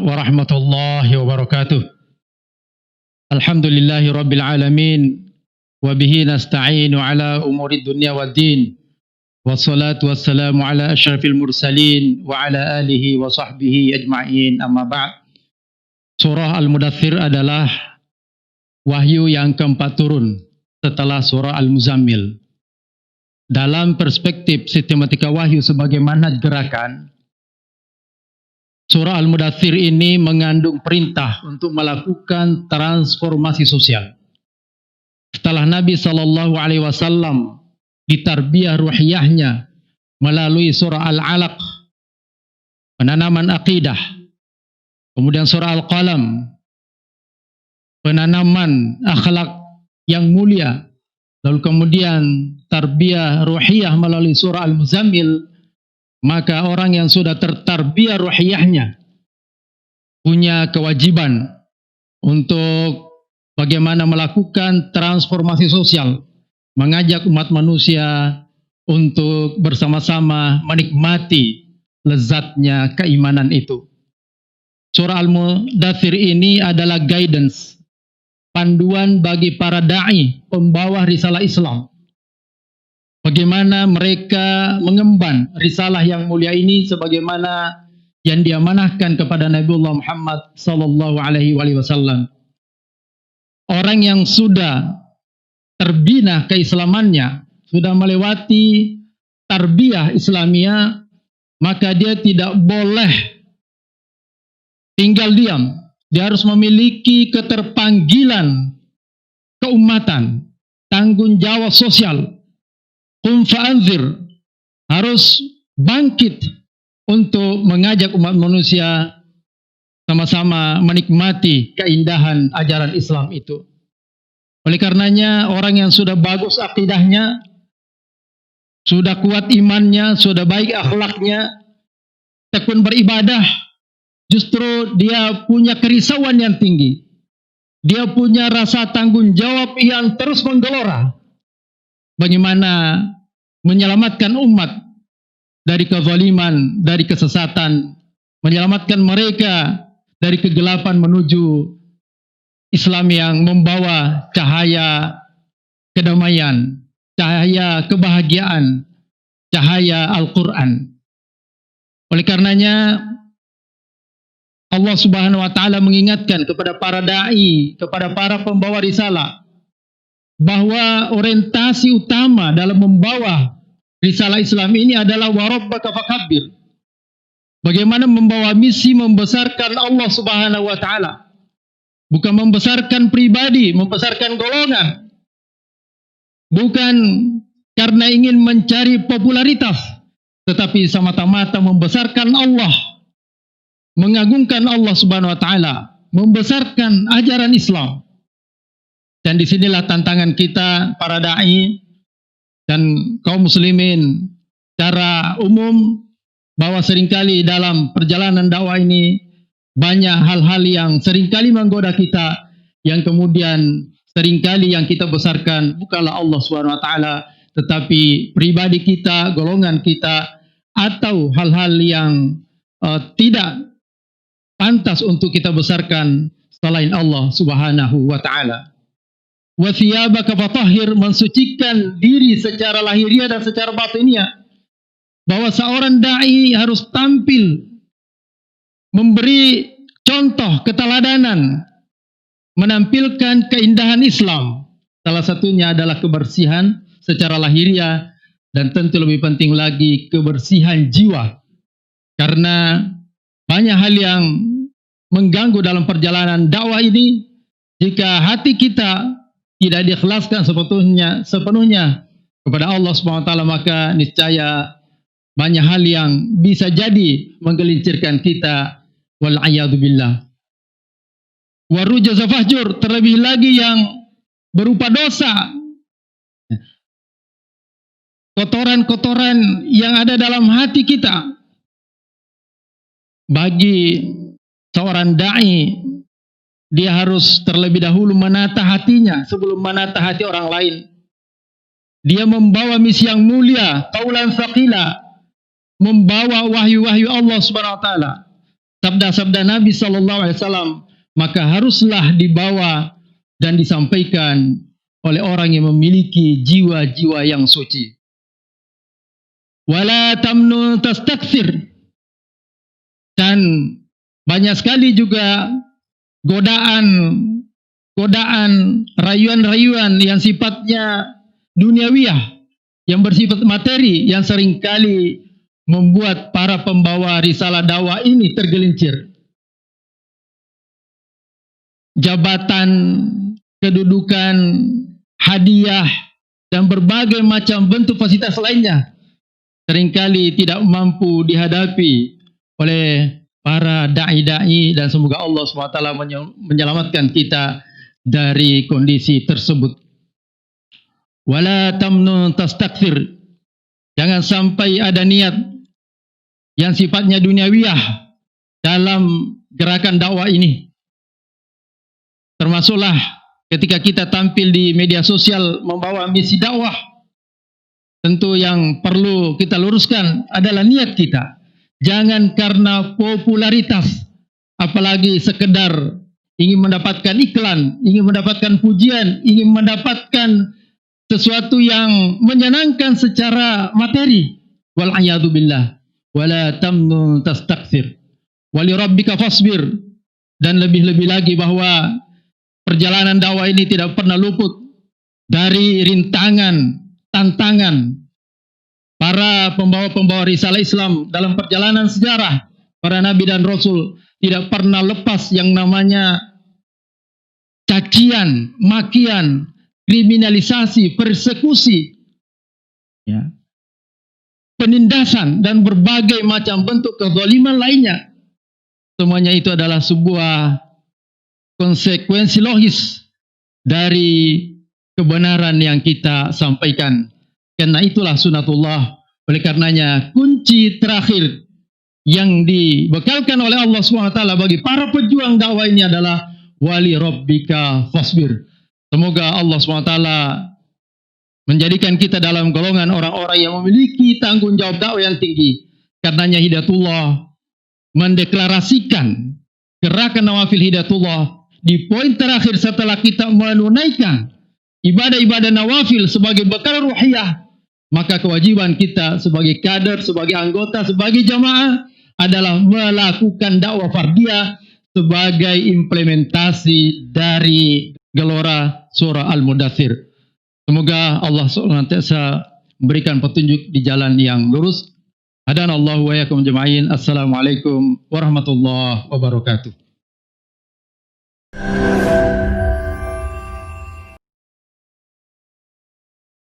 Warahmatullahi wabarakatuh. Alhamdulillahi rabbil alamin wa bihi nasta'inu ala umuri dunya waddin. Wassalatu wassalamu ala asyrafil mursalin wa ala alihi wa sahbihi ajma'in. Amma ba'd. Surah Al-Mudaththir adalah wahyu yang keempat turun setelah surah Al-Muzammil. Dalam perspektif sistematika wahyu sebagai manhaj gerakan, surah Al-Mudaththir ini mengandung perintah untuk melakukan transformasi sosial. Setelah Nabi SAW ditarbiyah ruhiyahnya melalui surah Al-Alaq, penanaman akidah, kemudian surah Al-Qalam, penanaman akhlak yang mulia, lalu kemudian tarbiyah ruhiyah melalui surah Al-Muzammil, maka orang yang sudah tertarbiyah ruhiyahnya punya kewajiban untuk bagaimana melakukan transformasi sosial, mengajak umat manusia untuk bersama-sama menikmati lezatnya keimanan itu. Surah Al-Mudaththir ini adalah guidance, panduan bagi para da'i, pembawa risalah Islam. Bagaimana mereka mengemban risalah yang mulia ini sebagaimana yang diamanahkan kepada Nabiullah Muhammad sallallahu alaihi wasallam. Orang yang sudah terbina keislamannya, sudah melewati tarbiyah Islamiyah, maka dia tidak boleh tinggal diam. Dia harus memiliki keterpanggilan keumatan, tanggung jawab sosial. Qum fa'anzir, harus bangkit untuk mengajak umat manusia sama-sama menikmati keindahan ajaran Islam itu. Oleh karenanya orang yang sudah bagus akidahnya, sudah kuat imannya, sudah baik akhlaknya, tekun beribadah, justru dia punya kerisauan yang tinggi. Dia punya rasa tanggung jawab yang terus menggelora. Bagaimana menyelamatkan umat dari kezaliman, dari kesesatan, menyelamatkan mereka dari kegelapan menuju Islam yang membawa cahaya kedamaian, cahaya kebahagiaan, cahaya Al-Quran. Oleh karenanya Allah Subhanahu wa Ta'ala mengingatkan kepada para da'i, kepada para pembawa risalah, bahwa orientasi utama dalam membawa risalah Islam ini adalah warabbaka fakabbir. Bagaimana membawa misi membesarkan Allah Subhanahu wa Ta'ala, bukan membesarkan pribadi, membesarkan golongan, bukan karena ingin mencari popularitas, tetapi semata-mata membesarkan Allah, mengagungkan Allah Subhanahu wa Ta'ala, membesarkan ajaran Islam. Dan disinilah tantangan kita para da'i dan kaum muslimin secara umum, bahwa seringkali dalam perjalanan dakwah ini banyak hal-hal yang seringkali menggoda kita, yang kemudian seringkali yang kita besarkan bukanlah Allah Subhanahu wa Ta'ala, tetapi pribadi kita, golongan kita, atau hal-hal yang tidak pantas untuk kita besarkan selain Allah Subhanahu wa Ta'ala. Wa thiyabaka fatahhir, mensucikan diri secara lahiriah dan secara batiniah. Bahwa seorang da'i harus tampil memberi contoh keteladanan, menampilkan keindahan Islam. Salah satunya adalah kebersihan secara lahiriah, dan tentu lebih penting lagi kebersihan jiwa. Karena banyak hal yang mengganggu dalam perjalanan dakwah ini. Jika hati kita tidak diikhlaskan sepenuhnya kepada Allah Subhanahu wa Ta'ala, maka niscaya banyak hal yang bisa jadi menggelincirkan kita, wal a'yadu billah. Warujaza fahjur, terlebih lagi yang berupa dosa, kotoran-kotoran yang ada dalam hati kita. Bagi seorang da'i, dia harus terlebih dahulu menata hatinya sebelum menata hati orang lain. Dia membawa misi yang mulia, qaulan tsaqila, membawa wahyu-wahyu Allah Subhanahu wa Ta'ala. sabda-sabda Nabi SAW, maka haruslah dibawa dan disampaikan oleh orang yang memiliki jiwa-jiwa yang suci. Wala tamnu tastakthir. Dan banyak sekali juga godaan, rayuan-rayuan yang sifatnya duniawiyah, yang bersifat materi, yang seringkali membuat para pembawa risalah dakwah ini tergelincir. Jabatan, kedudukan, hadiah, dan berbagai macam bentuk fasilitas lainnya seringkali tidak mampu dihadapi oleh para da'i-da'i, dan semoga Allah SWT menyelamatkan kita dari kondisi tersebut. Wala tamnun tastakthir. Jangan sampai ada niat yang sifatnya duniawiyah dalam gerakan dakwah ini. Termasuklah ketika kita tampil di media sosial membawa misi dakwah. Tentu yang perlu kita luruskan adalah niat kita. Jangan karena popularitas, apalagi sekedar ingin mendapatkan iklan, ingin mendapatkan pujian, ingin mendapatkan sesuatu yang menyenangkan secara materi. Wal'iyadu billah. Wala tamnun tastakthir. Wali rabbika fasbir. Dan lebih-lebih lagi bahwa perjalanan dakwah ini tidak pernah luput dari rintangan, tantangan. Para pembawa-pembawa risalah Islam dalam perjalanan sejarah, para nabi dan rasul tidak pernah lepas yang namanya cacian, makian, kriminalisasi, persekusi, ya, penindasan, dan berbagai macam bentuk kezaliman lainnya. Semuanya itu adalah sebuah konsekuensi logis dari kebenaran yang kita sampaikan. Karena itulah sunatullah. Oleh karenanya kunci terakhir yang dibekalkan oleh Allah SWT bagi para pejuang dakwah ini adalah wali rabbika fasbir. Semoga Allah SWT menjadikan kita dalam golongan orang-orang yang memiliki tanggung jawab dakwah yang tinggi. Karenanya Hidayatullah mendeklarasikan gerakan nawafil Hidayatullah di poin terakhir setelah kita menunaikan ibadah-ibadah nawafil sebagai bekal ruhiyah. Maka kewajiban kita sebagai kader, sebagai anggota, sebagai jamaah adalah melakukan dakwah fardiyah sebagai implementasi dari gelora surah Al-Mudaththir. Semoga Allah SWT memberikan petunjuk di jalan yang lurus. Hadanallahu wa iyyakum jama'in. Assalamualaikum warahmatullahi wabarakatuh.